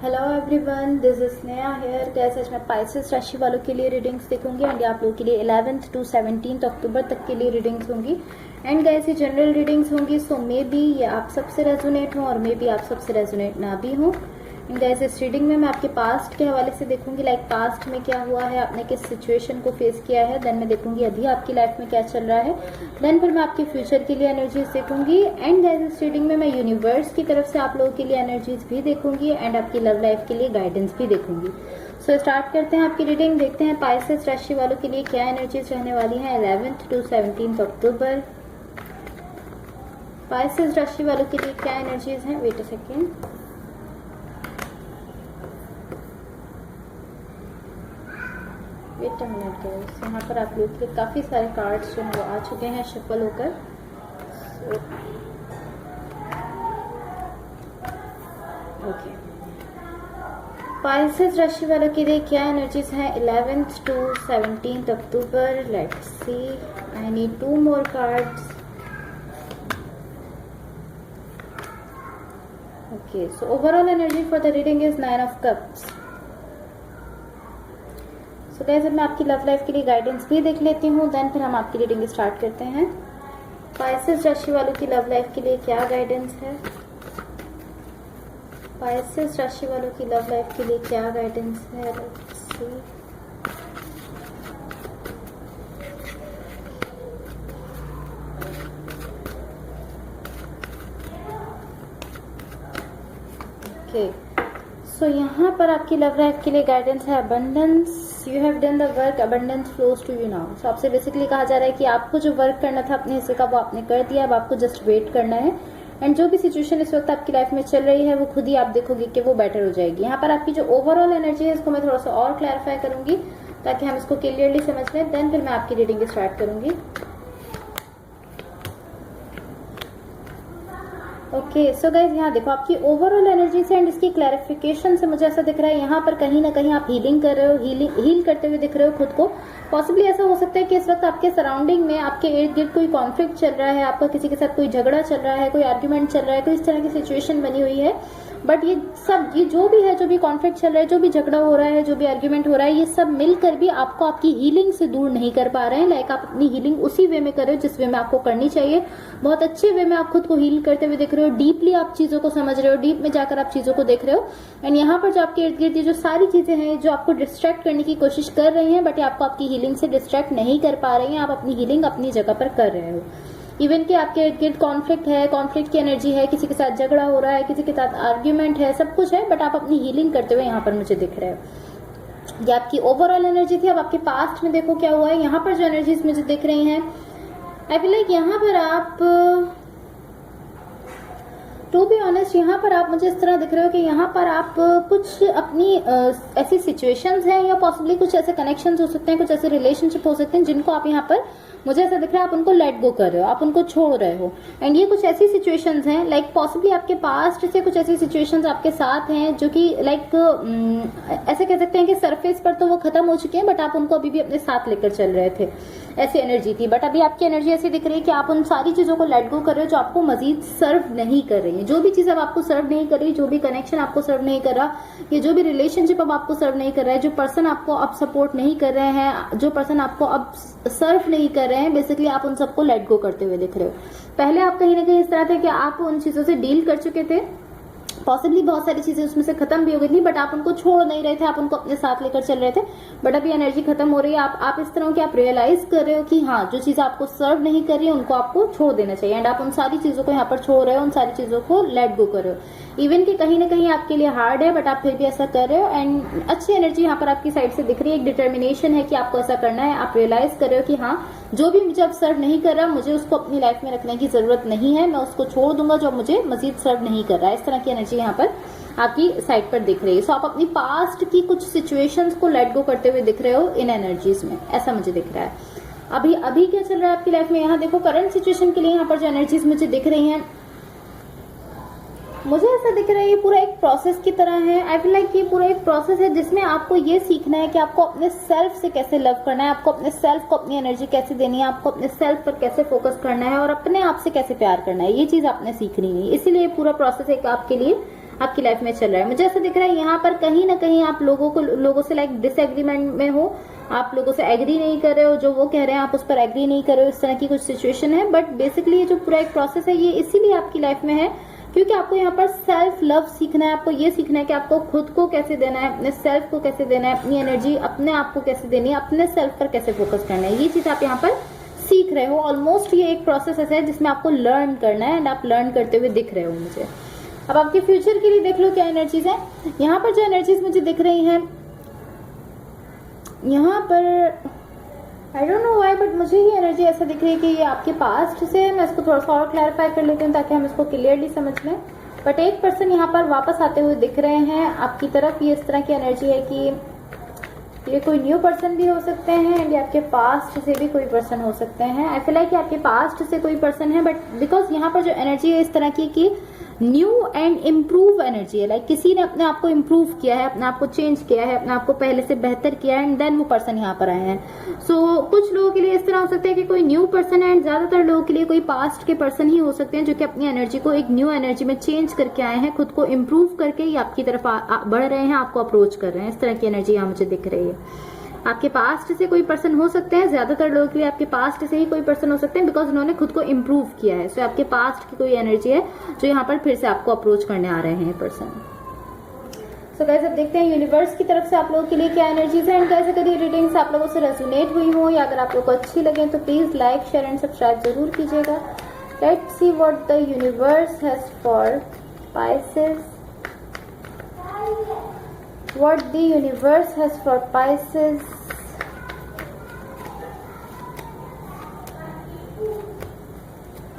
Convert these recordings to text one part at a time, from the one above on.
Hello everyone, this is Sneha here. कैसे आज मैं पाइसेस राशि वालों के लिए रीडिंग्स देखूंगी एंड आप लोगों के लिए 11th to 17th अक्टूबर तक के लिए रीडिंग्स होंगी। एंड गाइस ये जनरल रीडिंग्स होंगी, सो मे बी ये आप सबसे रेजोनेट हो और मे बी आप सबसे रेजोनेट ना भी हो। एंड गाइस इस रीडिंग में मैं आपके पास्ट के हवाले से देखूंगी, लाइक पास्ट में क्या हुआ है, आपने किस सिचुएशन को फेस किया है। देन मैं देखूंगी अभी आपकी लाइफ में क्या चल रहा है। देन फिर मैं आपके फ्यूचर के लिए एनर्जीज देखूंगी। एंड गाइस इस रीडिंग में मैं यूनिवर्स की तरफ से आप लोगों के लिए एनर्जीज भी देखूंगी एंड आपकी लव लाइफ के लिए गाइडेंस भी देखूंगी। सो स्टार्ट करते हैं आपकी रीडिंग। देखते हैं पाइसेस राशि वालों के लिए क्या एनर्जीज रहने वाली है 11th to 17th October. Pisces राशि वालों के लिए क्या एनर्जीज हैं। Wait a second. Wait a minute guys, यहाँ पर आप लोग के काफी सारे कार्ड्स जो हैं वो आ चुके हैं शफल होकर। ओके, पाइसेस राशि वालों के लिए क्या एनर्जीज हैं 11th to 17th October. Let's see, I need 2 more cards. Okay, so overall energy for the reading is 9 of cups। So guys अब मैं आपकी लव लाइफ के लिए गाइडेंस भी देख लेती हूँ, देन फिर हम आपकी रीडिंग स्टार्ट करते हैं। पाइसेस राशि वालों की लव लाइफ के लिए क्या गाइडेंस है। पाइसेस राशि वालों की लव लाइफ के लिए क्या गाइडेंस है। Let's see. ओके, सो यहाँ पर आपकी लव लाइफ के लिए गाइडेंस है abundance. You have done the work, abundance flows to you now. So आपसे बेसिकली कहा जा रहा है कि आपको जो वर्क करना था अपने हिस्से का वो आपने कर दिया, अब आपको जस्ट वेट करना है। एंड जो भी सिचुएशन इस वक्त आपकी लाइफ में चल रही है वो खुद ही आप देखोगे कि वो बेटर हो जाएगी। यहाँ पर आपकी जो ओवरऑल एनर्जी है इसको मैं थोड़ा सा और क्लैरिफाई करूंगी ताकि हम इसको क्लियरली समझ लें। देन फिर मैं आपकी रीडिंग स्टार्ट करूंगी। ओके, सो गाइज यहाँ देखो आपकी ओवरऑल एनर्जी से एंड इसकी क्लैरिफिकेशन से मुझे ऐसा दिख रहा है यहाँ पर कहीं ना कहीं आप हीलिंग कर रहे हो, हील करते हुए दिख रहे हो खुद को। पॉसिबली ऐसा हो सकता है कि इस वक्त आपके सराउंडिंग में आपके इर्द गिर्द कोई कॉन्फ्लिक्ट चल रहा है, आपका किसी के साथ कोई झगड़ा चल रहा है, कोई आर्ग्यूमेंट चल रहा है, कोई इस तरह की सिचुएशन बनी हुई है। बट ये जो भी है, जो भी कॉन्फ्लिक्ट चल रहा है, जो भी झगड़ा हो रहा है, जो भी आर्ग्यूमेंट हो रहा है, ये सब मिलकर भी आपको आपकी हीलिंग से दूर नहीं कर पा रहे हैं। लाइक आप अपनी हीलिंग उसी वे में कर रहे हो जिस वे में आपको करनी चाहिए। बहुत अच्छे वे में आप खुद को हील करते हुए दिख रहे हो, डीपली आप चीजों को समझ रहे हो, डीप में जाकर आप चीजों को देख रहे हो। एंड यहाँ पर जो आपके इर्द गिर्द जो सारी चीजें हैं जो आपको डिस्ट्रैक्ट करने की कोशिश कर रही हैं, बट आपको आपकी हीलिंग से डिस्ट्रैक्ट नहीं कर पा रही हैं। आप अपनी हीलिंग अपनी जगह पर कर रहे हो। इवन कि आपके इर्द गिर्द कॉन्फ्लिक्ट है, कॉन्फ्लिक्ट की एनर्जी है, किसी के साथ झगड़ा हो रहा है, किसी के साथ आर्ग्यूमेंट है, सब कुछ है, बट आप अपनी हीलिंग करते हुए यहाँ पर मुझे दिख रहे हो। ये आपकी ओवरऑल एनर्जी थी। अब आपके पास्ट में देखो क्या हुआ है। यहाँ पर जो एनर्जीज मुझे दिख रही हैं, आई फील लाइक यहाँ पर आप, टू बी ऑनेस्ट, यहाँ पर आप मुझे इस तरह दिख रहे हो कि यहाँ पर आप कुछ अपनी ऐसी सिचुएशंस हैं या पॉसिबली कुछ ऐसे कनेक्शंस हो सकते हैं, कुछ ऐसे रिलेशनशिप हो सकते हैं जिनको आप यहाँ पर, मुझे ऐसा दिख रहा है, आप उनको लेट गो कर रहे हो, आप उनको छोड़ रहे हो। एंड ये कुछ ऐसी सिचुएशंस हैं, लाइक पॉसिबली आपके पास्ट से कुछ ऐसी सिचुएशंस आपके साथ हैं जो कि लाइक ऐसे कह सकते हैं कि सरफेस पर तो वो खत्म हो चुके हैं, बट आप उनको अभी भी अपने साथ लेकर चल रहे थे। ऐसी एनर्जी थी। बट अभी आपकी एनर्जी ऐसी दिख रही है कि आप उन सारी चीजों को लेट गो कर रहे हो जो आपको मजीद सर्व नहीं कर रही है। जो भी चीज अब आपको सर्व नहीं कर रही, जो भी कनेक्शन आपको सर्व नहीं कर रहा, या जो भी रिलेशनशिप अब आपको सर्व नहीं कर रहा है, जो पर्सन आपको अब सपोर्ट नहीं कर रहे हैं, जो पर्सन आपको अब सर्व नहीं कर रहे हैं, बेसिकली आप उन सबको लेट गो करते हुए दिख रहे हो। पहले आप कहीं ना कहीं इस तरह थे कि आप उन चीजों से डील कर चुके थे, पॉसिबली बहुत सारी चीजें उसमें से खत्म भी हो गई थी, बट आप उनको छोड़ नहीं रहे थे, आप उनको अपने साथ लेकर चल रहे थे। बट अभी एनर्जी खत्म हो रही है। आप इस तरह की आप रियलाइज कर रहे हो कि हाँ, जो चीजें आपको सर्व नहीं कर रही है उनको आपको छोड़ देना चाहिए। एंड आप उन सारी चीजों को यहाँ पर छोड़ रहे हो, उन सारी चीजों को लेट गो कर रहे हो। इवन कि कहीं ना कहीं आपके लिए हार्ड है, बट आप फिर भी ऐसा कर रहे हो। एंड अच्छी एनर्जी यहाँ पर आपकी साइड से दिख रही है, एक डिटर्मिनेशन है कि आपको ऐसा करना है। आप रियलाइज कर रहे हो कि हाँ, जो भी मुझे अब सर्व नहीं कर रहा, मुझे उसको अपनी लाइफ में रखने की जरूरत नहीं है, मैं उसको छोड़ दूंगा जो मुझे मजीद सर्व नहीं कर रहा है। इस तरह की एनर्जी यहाँ पर आपकी साइड पर दिख रही है। सो आप अपनी पास्ट की कुछ सिचुएशंस को लेट गो करते हुए दिख रहे हो इन एनर्जीज में, ऐसा मुझे दिख रहा है। अभी क्या चल रहा है आपकी लाइफ में, यहाँ देखो करंट सिचुएशन के लिए यहाँ पर जो एनर्जीज मुझे दिख रही हैं, मुझे ऐसा दिख रहा है ये पूरा एक प्रोसेस की तरह है। आई फील लाइक ये पूरा एक प्रोसेस है जिसमें आपको ये सीखना है कि आपको अपने सेल्फ से कैसे लव करना है, आपको अपने सेल्फ को अपनी एनर्जी कैसे देनी है, आपको अपने सेल्फ पर कैसे फोकस करना है और अपने आप से कैसे प्यार करना है। ये चीज आपने सीखनी है, इसीलिए पूरा प्रोसेस एक आपके लिए आपकी लाइफ में चल रहा है। मुझे ऐसा दिख रहा है यहाँ पर कहीं ना कहीं आप लोगों से लाइक डिसएग्रीमेंट में हो, आप लोगों से एग्री नहीं कर रहे हो, जो वो कह रहे हैं आप उस पर एग्री नहीं कर रहे हो, इस तरह की कुछ सिचुएशन है। बट बेसिकली ये जो पूरा एक प्रोसेस है ये इसीलिए आपकी लाइफ में है क्योंकि आपको यहाँ पर सेल्फ लव सीखना है। आपको ये सीखना है कि आपको खुद को कैसे देना है, अपने सेल्फ को कैसे देना है, अपनी एनर्जी अपने आप को कैसे देनी है, अपने सेल्फ पर कैसे फोकस करना है। ये चीज आप यहाँ पर सीख रहे हो। ऑलमोस्ट ये एक प्रोसेस ऐसा है जिसमें आपको लर्न करना है एंड आप लर्न करते हुए दिख रहे हो मुझे। अब आपके फ्यूचर के लिए देख लो क्या एनर्जीज है। यहाँ पर जो एनर्जीज मुझे दिख रही हैं, यहाँ पर I don't know why but मुझे ये एनर्जी ऐसा दिख रही है कि ये आपके पास्ट से है। मैं इसको थोड़ा सा और क्लैरिफाई कर लेती हूँ ताकि हम इसको क्लियरली समझ लें। बट एक पर्सन यहाँ पर वापस आते हुए दिख रहे हैं आपकी तरफ। ये इस तरह की एनर्जी है कि ये कोई न्यू पर्सन भी हो सकते हैं एंड ये आपके पास्ट से भी कोई पर्सन हो सकते हैं। आई फील लाइक कि आपके पास्ट से कोई पर्सन है बट बिकॉज यहाँ पर जो एनर्जी है इस तरह की कि न्यू एंड इम्प्रूव एनर्जी है। लाइक किसी ने अपने आप को इम्प्रूव किया है, अपने आप को चेंज किया है, अपने आप को पहले से बेहतर किया है एंड देन वो पर्सन यहाँ पर आए हैं। सो कुछ लोगों के लिए इस तरह हो सकता है कि कोई न्यू पर्सन है एंड ज्यादातर लोगों के लिए कोई पास्ट के पर्सन ही हो सकते हैं जो कि अपनी एनर्जी को एक न्यू एनर्जी में चेंज करके आए हैं, खुद को इम्प्रूव करके ही आपकी तरफ बढ़ रहे हैं, आपको अप्रोच कर रहे हैं। इस तरह की एनर्जी यहाँ मुझे दिख रही है। आपके पास्ट से कोई पर्सन हो सकते हैं, ज्यादातर लोगों के लिए आपके पास्ट से ही कोई पर्सन हो सकते हैं बिकॉज उन्होंने खुद को इम्प्रूव किया है। सो आपके पास्ट की कोई एनर्जी है जो यहाँ पर फिर से आपको अप्रोच करने आ रहे हैं पर्सन। सो गाइस अब देखते हैं यूनिवर्स की तरफ से आप लोगों के लिए क्या एनर्जीज है एंड गाइस अगर ये रीडिंग्स आप लोगों से रेजोनेट हुई हो या अगर आप लोगों को अच्छी लगे तो please like share and subscribe जरूर कीजिएगा। Let's see what the universe has for Pisces. What the universe has for Pisces.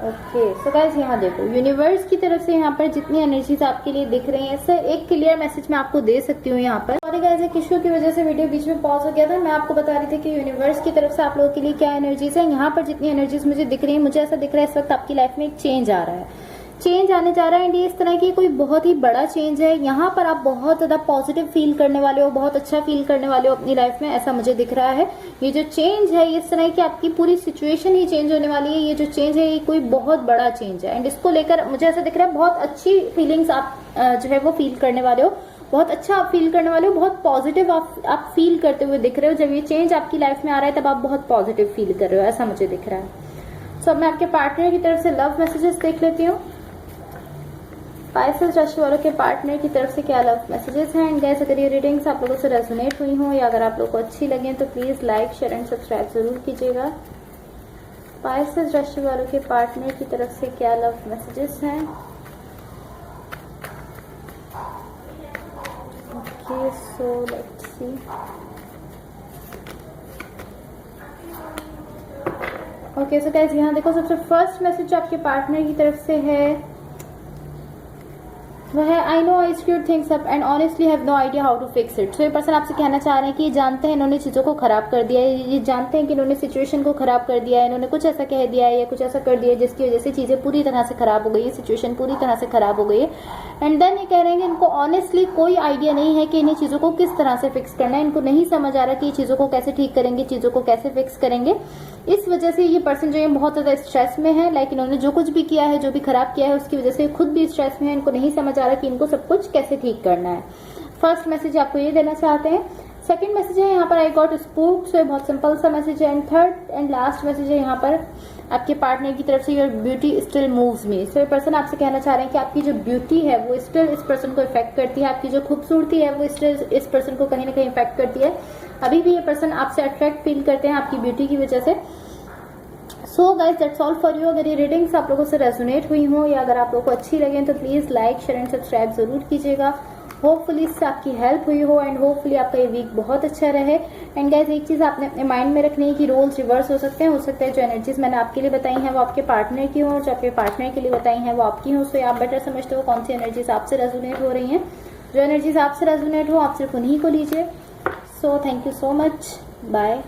Okay so guys यहाँ देखो यूनिवर्स की तरफ से यहाँ पर जितनी एनर्जीज आपके लिए दिख रही हैं सर एक क्लियर मैसेज मैं आपको दे सकती हूँ यहाँ पर। सॉरी गाइस एक इशू की वजह से वीडियो बीच में पॉज हो गया था। मैं आपको बता रही थी कि यूनिवर्स की तरफ से आप लोगों के लिए क्या एनर्जीज है। यहाँ पर जितनी एनर्जीज मुझे दिख रही है मुझे ऐसा दिख रहा है इस वक्त आपकी लाइफ में एक चेंज आ रहा है, चेंज आने जा रहा है एंड ये इस तरह की कोई बहुत ही बड़ा चेंज है। यहाँ पर आप बहुत ज्यादा पॉजिटिव फील करने वाले हो, बहुत अच्छा फील करने वाले हो अपनी लाइफ में, ऐसा मुझे दिख रहा है। ये जो चेंज है ये इस तरह की आपकी पूरी सिचुएशन ही चेंज होने वाली है। ये जो चेंज है ये कोई बहुत बड़ा चेंज है एंड इसको लेकर मुझे ऐसा दिख रहा है बहुत अच्छी फीलिंग्स आप जो है वो फील करने वाले हो, बहुत अच्छा आप फील करने वाले हो, बहुत पॉजिटिव आप फील करते हुए दिख रहे हो। जब ये चेंज आपकी लाइफ में आ रहा है तब आप बहुत पॉजिटिव फील कर रहे हो, ऐसा मुझे दिख रहा है। सो अब मैं आपके पार्टनर की तरफ से लव मैसेजेस देख लेती हूँ। पाइसेस राशि वालों के पार्टनर की तरफ से क्या लव मैसेजेस हैं एंड गाइस अगर ये रीडिंग्स आप लोगों से रेजोनेट हुई हो या अगर आप लोगों को अच्छी लगे तो please like share and subscribe जरूर कीजिएगा। पाइसेस राशि वालों के पार्टनर की तरफ से क्या लव मैसेजेस हैं। Okay so let's see. Okay so guys यहाँ देखो सबसे फर्स्ट मैसेज आपके पार्टनर की तरफ से है वह है I know I screwed things up and honestly have no idea how to fix it. So ये पर्सन आपसे कहना चाह रहे हैं कि ये जानते हैं इन्होंने चीजों को खराब कर दिया है, ये जानते हैं कि इन्होंने सिचुएशन को खराब कर दिया है, इन्होंने कुछ ऐसा कह दिया है या कुछ ऐसा कर दिया है जिसकी वजह से चीजें पूरी तरह से खराब हो गई है, सिचुएशन पूरी तरह से खराब हो गई है एंड देन ये कह रहे हैं कि इनको ऑनेस्टली कोई आइडिया नहीं है कि इन्हें चीजों को किस तरह से फिक्स करना है। इनको नहीं समझ आ रहा कि चीजों को कैसे ठीक करेंगे, चीजों को कैसे फिक्स करेंगे। इस वजह से ये पर्सन जो है बहुत ज्यादा स्ट्रेस में है। लाइक इन्होंने जो कुछ भी किया है, जो भी खराब किया है उसकी वजह से खुद भी स्ट्रेस में है। इनको नहीं समझ आ रहा कि इनको सब कुछ कैसे ठीक करना है। फर्स्ट मैसेज आपको ये देना चाहते हैं। सेकंड मैसेज है यहाँ पर आई गॉट स्पूक्ड, सो बहुत सिंपल सा मैसेज है and third and last message है यहाँ पर आपके पार्टनर की तरफ से योर ब्यूटी स्टिल मूव्स मी। सो ये पर्सन आपसे कहना चाह रहे हैं कि आपकी जो ब्यूटी है वो स्टिल इस पर्सन को इफेक्ट करती है, आपकी जो खूबसूरती है वो स्टिल इस पर्सन को कहीं ना कहीं इफेक्ट करती है। अभी भी ये पर्सन आपसे अट्रैक्ट फील करते हैं आपकी ब्यूटी की वजह से। So guys that's all for you. अगर ये रीडिंग्स आप लोगों से रेजोनेट हुई हो या अगर आप लोगों को अच्छी लगे तो please like share and subscribe जरूर कीजिएगा। होपफुली इससे आपकी हेल्प हुई हो एंड होपफुली आपका ये वीक बहुत अच्छा रहे। एंड गाइज एक चीज आपने अपने माइंड में रखनी है कि रोल्स रिवर्स हो सकते हैं। हो सकता है जो एनर्जीज मैंने आपके लिए बताई हैं वो आपके पार्टनर की हो, जो आपके पार्टनर के लिए बताई हैं वो आपकी हो। सो आप बेटर समझते हो कौन सी एनर्जीज आपसे रेजोनेट हो रही हैं। जो एनर्जीज आपसे रेजोनेट हो आप सिर्फ उन्हीं को लीजिए। So thank you so much, bye.